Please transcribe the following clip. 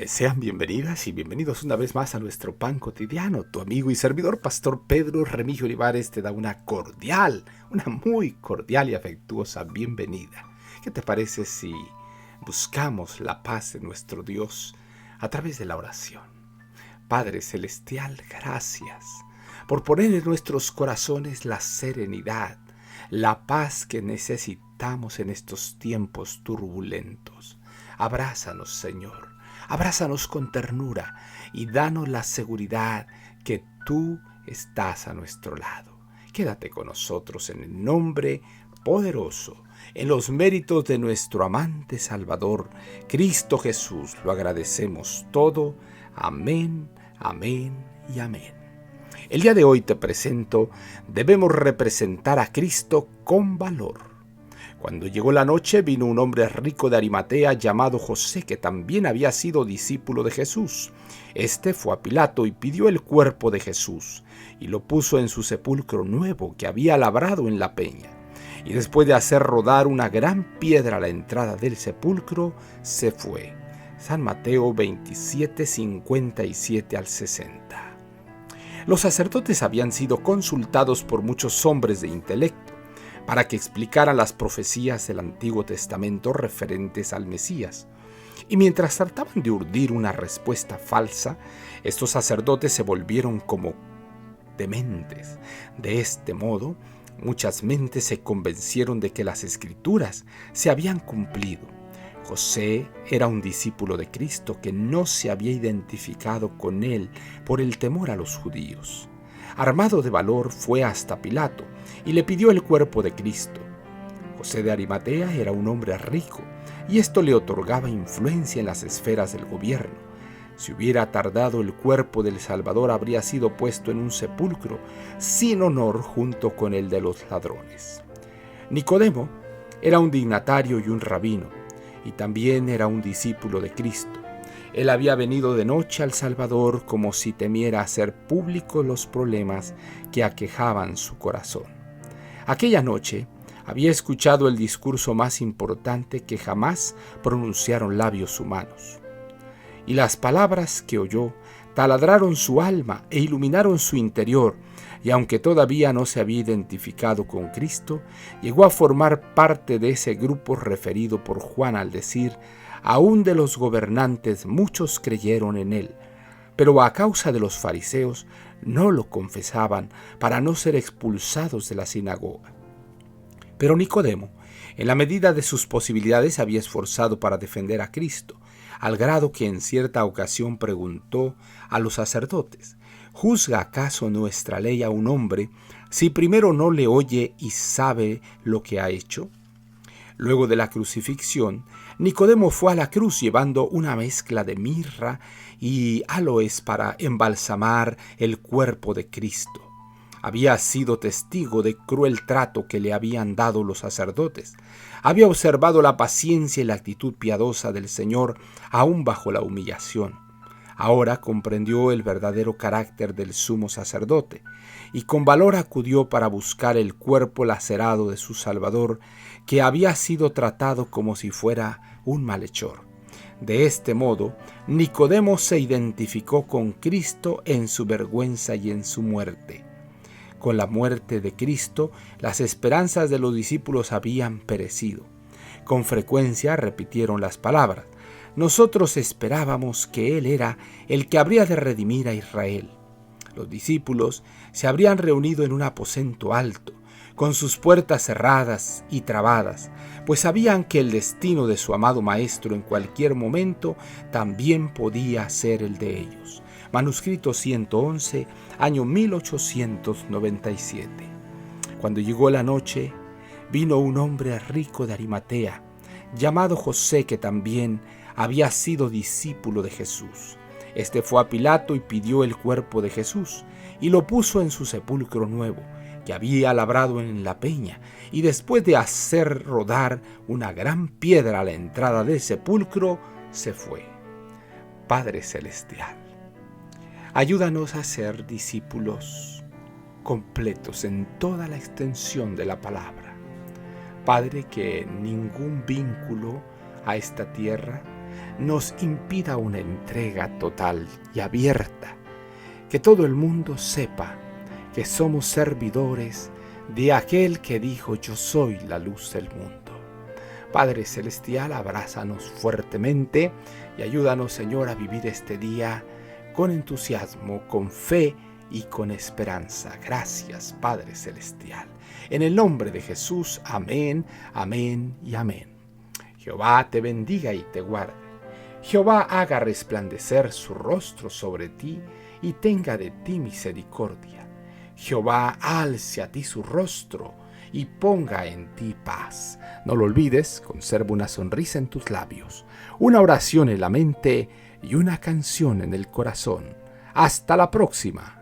Sean bienvenidas y bienvenidos una vez más a nuestro pan cotidiano. Tu amigo y servidor, Pastor Pedro Remigio Olivares, te da una muy cordial y afectuosa bienvenida. ¿Qué te parece si buscamos la paz de nuestro Dios a través de la oración? Padre Celestial, gracias por poner en nuestros corazones la serenidad, la paz que necesitamos en estos tiempos turbulentos. Abrázanos, Señor. Abrázanos con ternura y danos la seguridad que tú estás a nuestro lado. Quédate con nosotros en el nombre poderoso, en los méritos de nuestro amante Salvador, Cristo Jesús. Lo agradecemos todo. Amén, amén y amén. El día de hoy te presento, debemos representar a Cristo con valor. Cuando llegó la noche, vino un hombre rico de Arimatea llamado José, que también había sido discípulo de Jesús. Este fue a Pilato y pidió el cuerpo de Jesús, y lo puso en su sepulcro nuevo que había labrado en la peña. Y después de hacer rodar una gran piedra a la entrada del sepulcro, se fue. San Mateo 27, 57 al 60. Los sacerdotes habían sido consultados por muchos hombres de intelecto para que explicaran las profecías del Antiguo Testamento referentes al Mesías. Y mientras trataban de urdir una respuesta falsa, estos sacerdotes se volvieron como dementes. De este modo, muchas mentes se convencieron de que las Escrituras se habían cumplido. José era un discípulo de Cristo que no se había identificado con él por el temor a los judíos. Armado de valor, fue hasta Pilato y le pidió el cuerpo de Cristo. José de Arimatea era un hombre rico y esto le otorgaba influencia en las esferas del gobierno. Si hubiera tardado, el cuerpo del Salvador habría sido puesto en un sepulcro sin honor junto con el de los ladrones. Nicodemo era un dignatario y un rabino, y también era un discípulo de Cristo. Él había venido de noche al Salvador como si temiera hacer públicos los problemas que aquejaban su corazón. Aquella noche había escuchado el discurso más importante que jamás pronunciaron labios humanos. Y las palabras que oyó taladraron su alma e iluminaron su interior, y aunque todavía no se había identificado con Cristo, llegó a formar parte de ese grupo referido por Juan al decir: aún de los gobernantes muchos creyeron en él, pero a causa de los fariseos no lo confesaban para no ser expulsados de la sinagoga. Pero Nicodemo, en la medida de sus posibilidades, había esforzado para defender a Cristo, al grado que en cierta ocasión preguntó a los sacerdotes: ¿juzga acaso nuestra ley a un hombre si primero no le oye y sabe lo que ha hecho? Luego de la crucifixión, Nicodemo fue a la cruz llevando una mezcla de mirra y áloes para embalsamar el cuerpo de Cristo. Había sido testigo de cruel trato que le habían dado los sacerdotes. Había observado la paciencia y la actitud piadosa del Señor aún bajo la humillación. Ahora comprendió el verdadero carácter del sumo sacerdote y con valor acudió para buscar el cuerpo lacerado de su Salvador, que había sido tratado como si fuera un malhechor. De este modo, Nicodemo se identificó con Cristo en su vergüenza y en su muerte. Con la muerte de Cristo, las esperanzas de los discípulos habían perecido. Con frecuencia repitieron las palabras: nosotros esperábamos que Él era el que habría de redimir a Israel. Los discípulos se habrían reunido en un aposento alto, con sus puertas cerradas y trabadas, pues sabían que el destino de su amado Maestro en cualquier momento también podía ser el de ellos. Manuscrito 111, año 1897. Cuando llegó la noche, vino un hombre rico de Arimatea, llamado José, que también había sido discípulo de Jesús. Este fue a Pilato y pidió el cuerpo de Jesús, y lo puso en su sepulcro nuevo, que había labrado en la peña, y después de hacer rodar una gran piedra a la entrada del sepulcro, se fue. Padre Celestial, ayúdanos a ser discípulos completos en toda la extensión de la palabra. Padre, que ningún vínculo a esta tierra nos impida una entrega total y abierta. Que todo el mundo sepa que somos servidores de aquel que dijo: yo soy la luz del mundo. Padre Celestial, abrázanos fuertemente y ayúdanos, Señor, a vivir este día con entusiasmo, con fe y con esperanza. Gracias, Padre Celestial. En el nombre de Jesús, amén, amén y amén. Jehová te bendiga y te guarde. Jehová haga resplandecer su rostro sobre ti y tenga de ti misericordia. Jehová alce a ti su rostro y ponga en ti paz. No lo olvides, conserva una sonrisa en tus labios, una oración en la mente y una canción en el corazón. Hasta la próxima.